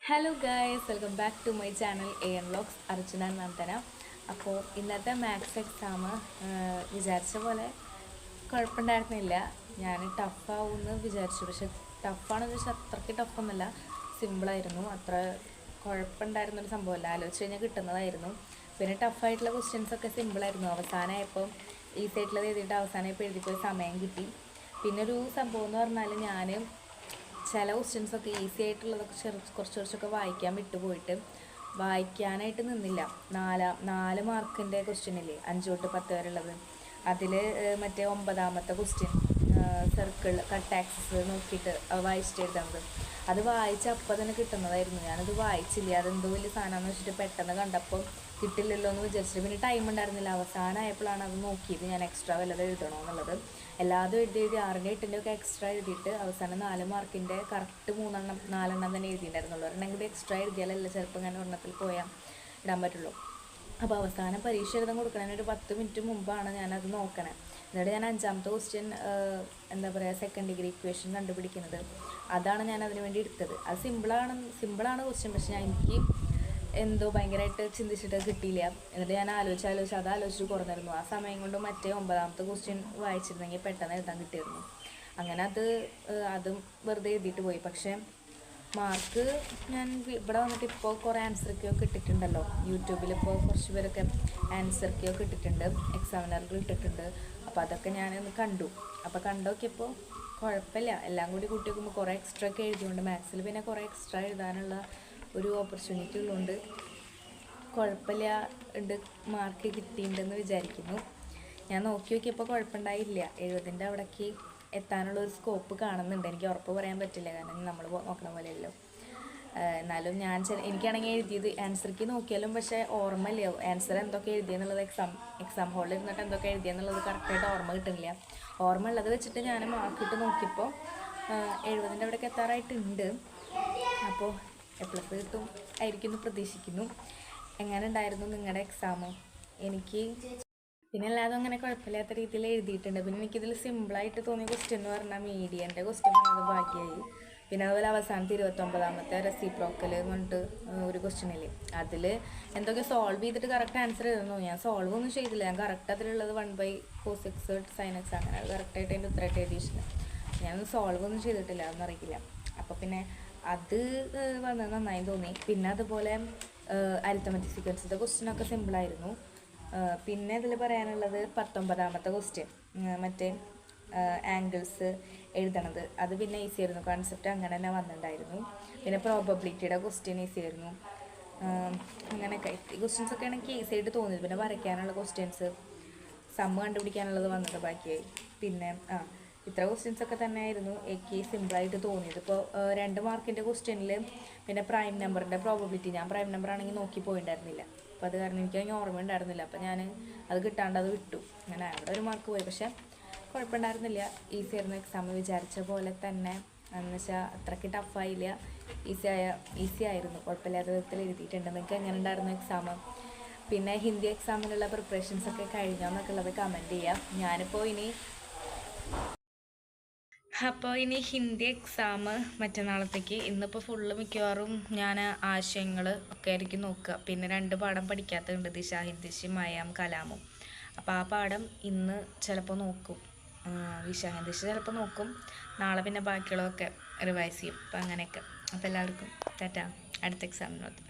Hello guys, welcome back to my channel AN vlogs. Archana Nandana. അപ്പോൾ ഇന്നത്തെ maths exam വിചാരിച്ച പോലെ കുഴപ്പമുണ്ടായിരുന്നില്ല. ഞാൻ ടഫാവുമെന്ന് വിചാരിച്ചു, പക്ഷെ ടഫാണെന്ന് വെച്ചാൽ അത്രയ്ക്ക് ടഫൊന്നുമല്ല, സിമ്പിളായിരുന്നു. അത്ര കുഴപ്പമുണ്ടായിരുന്നൊരു സംഭവമല്ല, ആലോചിച്ച് കഴിഞ്ഞാൽ കിട്ടുന്നതായിരുന്നു. പിന്നെ ടഫായിട്ടുള്ള ക്വസ്റ്റ്യൻസൊക്കെ സിമ്പിളായിരുന്നു. അവസാനമായപ്പോൾ ഈസി ആയിട്ടുള്ളത് എഴുതിയിട്ട് അവസാനമായപ്പോൾ എഴുതിപ്പോയി സമയം കിട്ടി. പിന്നെ ഒരു സംഭവം എന്ന് പറഞ്ഞാൽ ഞാൻ ചില ക്വസ്റ്റ്യൻസൊക്കെ ഈസി ആയിട്ടുള്ളതൊക്കെ കുറച്ചൊക്കെ വായിക്കാൻ വിട്ടുപോയിട്ട് വായിക്കാനായിട്ട് നിന്നില്ല. നാല് മാർക്കിൻ്റെ ക്വസ്റ്റ്യൻ ഇല്ലേ, 5 തൊട്ട് 10 വരെ ഉള്ളത്, അതിൽ മറ്റേ 9ാമത്തെ ക്വസ്റ്റ്യൻ സർക്കിൾ കട്ട് ആക്സസ് നോക്കിയിട്ട് വായിച്ചിട്ട് എഴുതുന്നത്, അത് വായിച്ച് അപ്പം തന്നെ കിട്ടുന്നതായിരുന്നു. ഞാനത് വായിച്ചില്ല, അതെന്തോ വലിയ സാധനമാണെന്ന് വെച്ചിട്ട് പെട്ടെന്ന് കണ്ടപ്പോൾ കിട്ടില്ലല്ലോ എന്ന് വിചാരിച്ചിട്ട് പിന്നെ ടൈം ഉണ്ടായിരുന്നില്ല. അവസാനമായപ്പോഴാണ് അത് നോക്കിയത് ഞാൻ എക്സ്ട്രാ വല്ലതും എഴുതണോ എന്നുള്ളത്. എല്ലാതും എഴുതി 6ൻ്റെ 8ൻ്റെ ഒക്കെ എക്സ്ട്രാ എഴുതിയിട്ട് അവസാനം 4 മാർക്കിൻ്റെ കറക്റ്റ് 4 തന്നെ എഴുതിയിട്ടുണ്ടായിരുന്നുള്ളൂ. ഒരെണ്ണം കൂടി എക്സ്ട്രാ എഴുതിയാലല്ലേ ചിലപ്പോൾ ഞാൻ ഒരെണ്ണത്തിൽ പോയാൽ ഇടാൻ പറ്റുള്ളൂ. അപ്പോൾ അവസാനം പരീക്ഷ എഴുതാൻ കൊടുക്കണതിന് ഒരു 10 മിനിറ്റ് മുമ്പാണ് ഞാനത് നോക്കണേ. എന്നിട്ട് ഞാൻ 5ാമത്തെ ക്വസ്റ്റ്യൻ എന്താ പറയുക, സെക്കൻഡ് ഡിഗ്രി ഇക്വേഷൻ കണ്ടുപിടിക്കുന്നത്, അതാണ് ഞാൻ അതിന് വേണ്ടി എടുത്തത്. അത് സിമ്പിളാണ് ക്വസ്റ്റ്യൻ, പക്ഷെ എനിക്ക് എന്തോ ഭയങ്കരമായിട്ട് ചിന്തിച്ചിട്ട് കിട്ടിയില്ല. എന്നിട്ട് ഞാൻ ആലോചിച്ച് കുറഞ്ഞിരുന്നു. ആ സമയം കൊണ്ട് മറ്റേ 9ാമത്തെ ക്വസ്റ്റ്യൻ വായിച്ചിരുന്നെങ്കിൽ പെട്ടെന്ന് എഴുതാൻ കിട്ടിയിരുന്നു. അങ്ങനെ അതും വെറുതെ എഴുതിയിട്ട് പോയി. പക്ഷേ മാർക്ക് ഞാൻ ഇവിടെ വന്നിട്ട് ഇപ്പോൾ കുറേ ആൻസർ കീയൊക്കെ ഇട്ടിട്ടുണ്ടല്ലോ യൂട്യൂബിൽ. ഇപ്പോൾ കുറച്ച് പേരൊക്കെ ആൻസർ കീയൊക്കെ ഇട്ടിട്ടുണ്ട്, എക്സാമിനറുകൾ ഇട്ടിട്ടുണ്ട്. അപ്പോൾ അതൊക്കെ ഞാനൊന്ന് കണ്ടു. അപ്പോൾ കണ്ടോക്കിയപ്പോൾ കുഴപ്പമില്ല. എല്ലാം കൂടി കൂട്ടി നോക്കുമ്പോൾ കുറേ എക്സ്ട്രാ ഒക്കെ എഴുതിയുണ്ട്. മാത്സിൽ പിന്നെ കുറേ എക്സ്ട്രാ എഴുതാനുള്ള ഒരു ഓപ്പർച്യൂണിറ്റി ഉള്ളതുകൊണ്ട് കുഴപ്പമില്ല, മാർക്ക് കിട്ടിയിട്ടുണ്ടെന്ന് വിചാരിക്കുന്നു. ഞാൻ നോക്കിയപ്പോൾ കുഴപ്പമുണ്ടായില്ല. 70ൻ്റെ അവിടേക്ക് എത്താനുള്ളൊരു സ്കോപ്പ് കാണുന്നുണ്ട്. എനിക്ക് ഉറപ്പ് പറയാൻ പറ്റില്ല, കാരണം നമ്മൾ നോക്കണ പോലെയല്ലോ. എന്നാലും എനിക്കാണെങ്കിൽ എഴുതിയത് ആൻസർക്ക് നോക്കിയാലും പക്ഷേ ഓർമ്മയില്ല ആൻസർ എന്തൊക്കെ എഴുതിയെന്നുള്ളത്. എക്സാം ഹാളിൽ ഇരുന്നിട്ട് എന്തൊക്കെ എഴുതിയെന്നുള്ളത് കറക്റ്റായിട്ട് ഓർമ്മ കിട്ടുന്നില്ല. ഓർമ്മ ഉള്ളത് വെച്ചിട്ട് ഞാൻ മാർക്കിട്ട് നോക്കിയപ്പോൾ 70ൻ്റെ അവിടേക്ക് എത്താറായിട്ടുണ്ട്. അപ്പോൾ A+ കിട്ടും ആയിരിക്കും എന്ന് പ്രതീക്ഷിക്കുന്നു. എങ്ങനെ ഉണ്ടായിരുന്നു നിങ്ങളുടെ എക്സാം? എനിക്ക് പിന്നെ അല്ലാതെ അങ്ങനെ കുഴപ്പമില്ലാത്ത രീതിയിൽ എഴുതിയിട്ടുണ്ട്. പിന്നെ എനിക്കിതിൽ സിമ്പിളായിട്ട് തോന്നിയ ക്വസ്റ്റ്യൻ എന്ന് പറഞ്ഞാൽ മീഡിയൻ്റെ ക്വസ്റ്റ്യൻ വന്നത് ഭാഗ്യമായി. പിന്നെ അതുപോലെ അവസാനത്തെ 29ാമത്തെ റെസിപ്രോക്കൽ എന്ന് പറഞ്ഞിട്ട് ഒരു ക്വസ്റ്റ്യൻ ഇല്ലേ, അതിൽ എന്തൊക്കെ സോൾവ് ചെയ്തിട്ട് കറക്റ്റ് ആൻസർ എഴുതുന്നു. ഞാൻ സോൾവ് ഒന്നും ചെയ്തില്ല, ഞാൻ കറക്റ്റ് അതിലുള്ളത് 1/cos x sin x അങ്ങനെ അത് കറക്റ്റായിട്ട് അതിൻ്റെ ഉത്തരമായിട്ട് എഴുതിയിട്ടില്ല. ഞാനൊന്നും സോൾവ് ഒന്നും ചെയ്തിട്ടില്ല, അതൊന്നും അറിയില്ല. അപ്പോൾ പിന്നെ അത് വന്നത് നന്നായി തോന്നി. പിന്നെ അതുപോലെ അരിത്തമെറ്റിക് സീക്വൻസിൻ്റെ ക്വസ്റ്റ്യനൊക്കെ സിമ്പിളായിരുന്നു. പിന്നെ ഇതിൽ പറയാനുള്ളത് 19ാമത്തെ ക്വസ്റ്റ്യൻ, മറ്റേ ആംഗിൾസ് എഴുതണത്, അത് പിന്നെ ഈസി ആയിരുന്നു. കോൺസെപ്റ്റ് അങ്ങനെ തന്നെ വന്നിട്ടുണ്ടായിരുന്നു. പിന്നെ പ്രോബബിലിറ്റിയുടെ ക്വസ്റ്റ്യൻ ഈസി ആയിരുന്നു. അങ്ങനെയൊക്കെ ഈ ക്വസ്റ്റ്യൻസൊക്കെ എനിക്ക് ഈസി ആയിട്ട് തോന്നിയത്. പിന്നെ വരയ്ക്കാനുള്ള ക്വസ്റ്റ്യൻസ്, സമ്മ് കണ്ടുപിടിക്കാനുള്ളത് വന്നത് ബാക്കിയായി. പിന്നെ ഇത്ര ക്വസ്റ്റ്യൻസൊക്കെ തന്നെയായിരുന്നു എനിക്ക് സിമ്പിളായിട്ട് തോന്നിയത്. ഇപ്പോൾ 2 മാർക്കിൻ്റെ ക്വസ്റ്റ്യനിൽ പിന്നെ പ്രൈം നമ്പറിൻ്റെ പ്രോബബിലിറ്റി, ഞാൻ പ്രൈം നമ്പർ ആണെങ്കിൽ നോക്കി പോയിട്ടുണ്ടായിരുന്നില്ല. അപ്പോൾ അത് കാരണം എനിക്ക് അതിന് ഓർമ്മ ഉണ്ടായിരുന്നില്ല. അപ്പോൾ ഞാൻ അത് കിട്ടാണ്ട് അത് വിട്ടു. അങ്ങനെ അവിടെ ഒരു മാർക്ക് പോയി. പക്ഷേ കുഴപ്പമുണ്ടായിരുന്നില്ല, ഈസി ആയിരുന്നു എക്സാം. വിചാരിച്ച പോലെ തന്നെ എന്ന് വെച്ചാൽ അത്രയ്ക്ക് ടഫായില്ല, ഈസി ആയിരുന്നു. കുഴപ്പമില്ലാത്ത വിധത്തിൽ എഴുതിയിട്ടുണ്ട്. നിങ്ങൾക്ക് എങ്ങനെ ഉണ്ടായിരുന്നു എക്സാം? പിന്നെ ഹിന്ദി എക്സാമിനുള്ള പ്രിപ്പറേഷൻസൊക്കെ കഴിഞ്ഞോ എന്നൊക്കെ ഉള്ളത് കമൻറ്റ് ചെയ്യാം. അപ്പോൾ ഇനി ഹിന്ദി എക്സാം മറ്റന്നാളത്തേക്ക്. ഇന്നിപ്പോൾ ഫുള്ള് മിക്കവാറും ഞാൻ ആശയങ്ങൾ ഒക്കെ ആയിരിക്കും നോക്കുക. പിന്നെ 2 പാഠം പഠിക്കാത്തതുണ്ട്, ദിശാഹിന്ദിശി മയാം കലാമും. അപ്പോൾ ആ പാഠം ഇന്ന് ചിലപ്പോൾ നോക്കും, ദിശാഹിന്ദിശി ചിലപ്പോൾ നോക്കും. നാളെ പിന്നെ ബാക്കിയുള്ളതൊക്കെ റിവൈസ് ചെയ്യും. അപ്പോൾ അങ്ങനെയൊക്കെ. അപ്പോൾ എല്ലാവർക്കും ടാറ്റാ, അടുത്ത എക്സാമിനോട്.